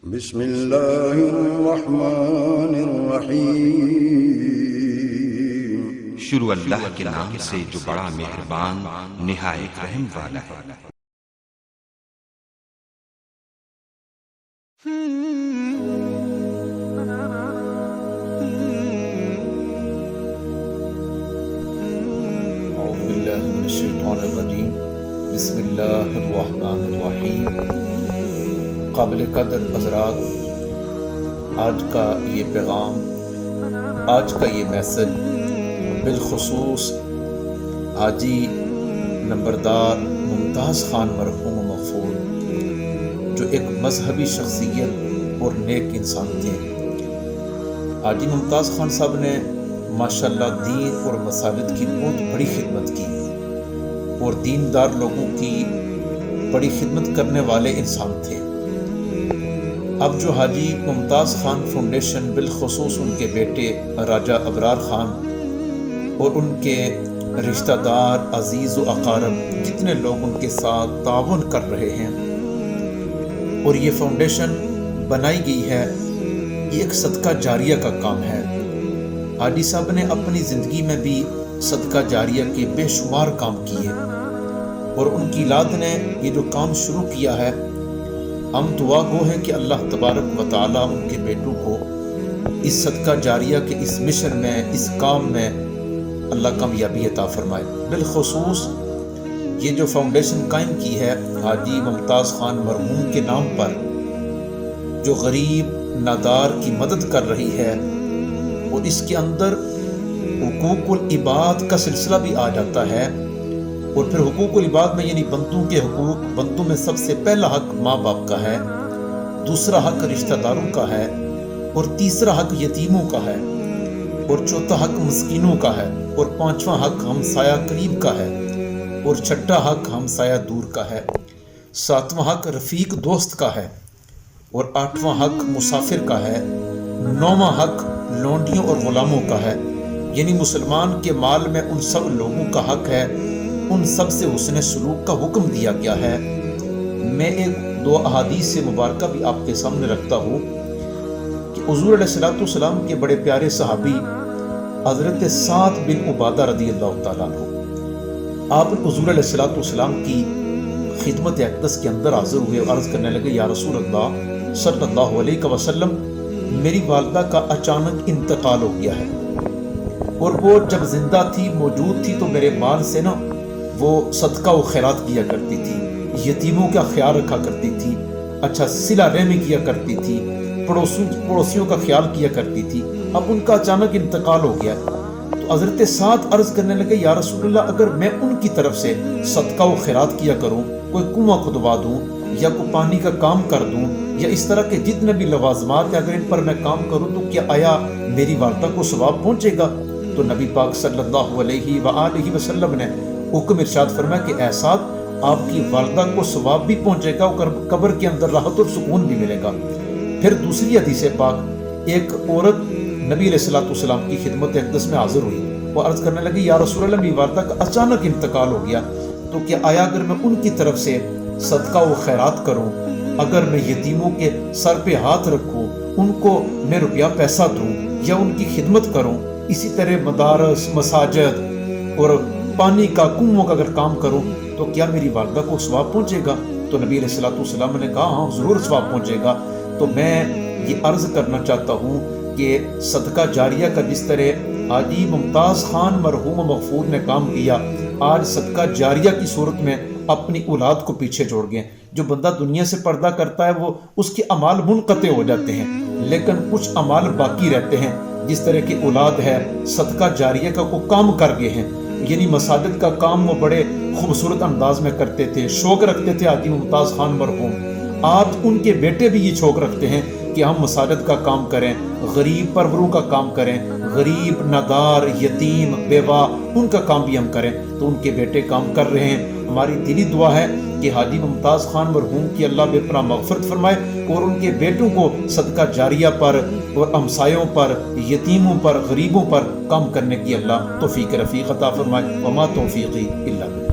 بسم اللہ الرحمن الرحیم۔ شروع اللہ کے نام سے جو بڑا مہربان نہایت رحم والا ہے۔ اعوذ باللہ من الشیطان الرجیم، بسم اللہ الرحمن الرحیم۔ قابل قدر حضرات، آج کا یہ پیغام، آج کا یہ میسج بالخصوص حاجی نمبردار ممتاز خان مرحوم مغفور، جو ایک مذہبی شخصیت اور نیک انسان تھے۔ حاجی ممتاز خان صاحب نے ماشاءاللہ دین اور مساجد کی بہت بڑی خدمت کی اور دیندار لوگوں کی بڑی خدمت کرنے والے انسان تھے۔ اب جو حاجی ممتاز خان فاؤنڈیشن، بالخصوص ان کے بیٹے راجہ ابرار خان اور ان کے رشتہ دار، عزیز و اقارب، جتنے لوگ ان کے ساتھ تعاون کر رہے ہیں، اور یہ فاؤنڈیشن بنائی گئی ہے، یہ ایک صدقہ جاریہ کا کام ہے۔ حاجی صاحب نے اپنی زندگی میں بھی صدقہ جاریہ کے بے شمار کام کیے، اور ان کی اولاد نے یہ جو کام شروع کیا ہے، ہم دعا گو ہیں کہ اللہ تبارک و تعالی ان کے بیٹوں کو اس صدقہ جاریہ کے اس مشن میں، اس کام میں اللہ کامیابی عطا فرمائے۔ بالخصوص یہ جو فاؤنڈیشن قائم کی ہے حاجی ممتاز خان مرحوم کے نام پر، جو غریب نادار کی مدد کر رہی ہے، اور اس کے اندر حقوق العباد کا سلسلہ بھی آ جاتا ہے، اور پھر حقوق العباد میں یعنی بندوں کے حقوق، بندوں میں سب سے پہلا حق ماں باپ کا ہے، دوسرا حق رشتہ داروں کا ہے، اور تیسرا حق یتیموں کا ہے، اور چوتھا حق مسکینوں کا ہے، اور پانچواں حق ہمسایہ قریب کا ہے، اور چھٹا حق ہمسایہ دور کا ہے، ساتواں حق رفیق دوست کا ہے، اور آٹھواں حق مسافر کا ہے، نوواں حق لونڈیوں اور غلاموں کا ہے۔ یعنی مسلمان کے مال میں ان سب لوگوں کا حق ہے، ان سب سے حسن سلوک کا حکم دیا گیا ہے۔ میں ایک دو احادیث سے مبارکہ بھی آپ کے سامنے رکھتا ہوں کہ حضور علیہ السلام کے بڑے پیارے صحابی حضرت سعد بن عبادہ رضی اللہ تعالیٰ عنہ، آپ حضور علیہ السلام کی خدمت اقدس کے اندر حاضر ہوئے اور عرض کرنے لگے، یا رسول اللہ صلی اللہ علیہ وسلم، میری والدہ کا اچانک انتقال ہو گیا ہے، اور وہ جب زندہ تھی، موجود تھی، تو میرے مال سے نا وہ صدقہ و خیرات کیا کرتی تھی، یتیموں کا خیال رکھا کرتی تھی، اچھا صلہ رحمی کیا کرتی تھی، پڑوسیوں کا خیال کیا کرتی تھی۔ اب ان کا اچانک انتقال ہو گیا، تو حضرت سعد عرض کرنے لگے، یا رسول اللہ، اگر میں ان کی طرف سے صدقہ و خیرات کیا کروں، کوئی کنواں کھدوا دوں یا کوئی پانی کا کام کر دوں، یا اس طرح کے جتنے بھی لوازمات ہیں، اگر ان پر میں کام کروں تو کیا آیا میری والدہ کو ثواب پہنچے گا؟ تو نبی پاک صلی اللہ علیہ وآلہ وسلم نے حکم ارشاد فرمایا کہ اے سعد، آپ کی والدہ کو ثواب بھی پہنچے گا اور قبر کے اندر راحت اور سکون بھی ملے گا۔ پھر دوسری حدیث پاک، ایک عورت نبی علیہ السلام کی خدمت اقدس میں حاضر ہوئی، وہ عرض کرنے لگی، یا رسول اللہ، میری والدہ کا اچانک انتقال ہو گیا، تو کیا آیا اگر میں ان کی طرف سے صدقہ و خیرات کروں، اگر میں یتیموں کے سر پہ ہاتھ رکھوں، ان کو میں روپیہ پیسہ دوں یا ان کی خدمت کروں، اسی طرح مدارس، مساجد اور پانی کا، کنووں کا اگر کام کروں، تو کیا میری والدہ کو ثواب پہنچے گا؟ تو نبی علیہ السلام نے کہا، ہاں ضرور ثواب پہنچے گا۔ تو میں یہ عرض کرنا چاہتا ہوں کہ صدقہ جاریہ کا جس طرح حاجی ممتاز خان مرحوم مغفور نے کام کیا، آج صدقہ جاریہ کی صورت میں اپنی اولاد کو پیچھے جوڑ گئے۔ جو بندہ دنیا سے پردہ کرتا ہے، وہ اس کے اعمال منقطع ہو جاتے ہیں، لیکن کچھ اعمال باقی رہتے ہیں، جس طرح کی اولاد ہے، صدقہ جاریہ کا کو کام کر گئے ہیں، یعنی مساجد کا کام وہ بڑے خوبصورت انداز میں کرتے تھے، شوق رکھتے تھے حاجی ممتاز خان مرحوم۔ آج ان کے بیٹے بھی یہ شوق رکھتے ہیں کہ ہم مساجد کا کام کریں، غریب پروروں کا کام کریں، غریب نادار، یتیم، بیوہ، ان کا کام بھی ہم کریں۔ تو ان کے بیٹے کام کر رہے ہیں۔ ہماری دلی دعا ہے کہ حاجی ممتاز خان مرحوم کی اللہ بے پناہ مغفرت فرمائے، اور ان کے بیٹوں کو صدقہ جاریہ پر اور ہمسایوں پر، یتیموں پر، غریبوں پر کام کرنے کی اللہ توفیق رفیق عطا فرمائے۔ وما توفیقی الا باللہ۔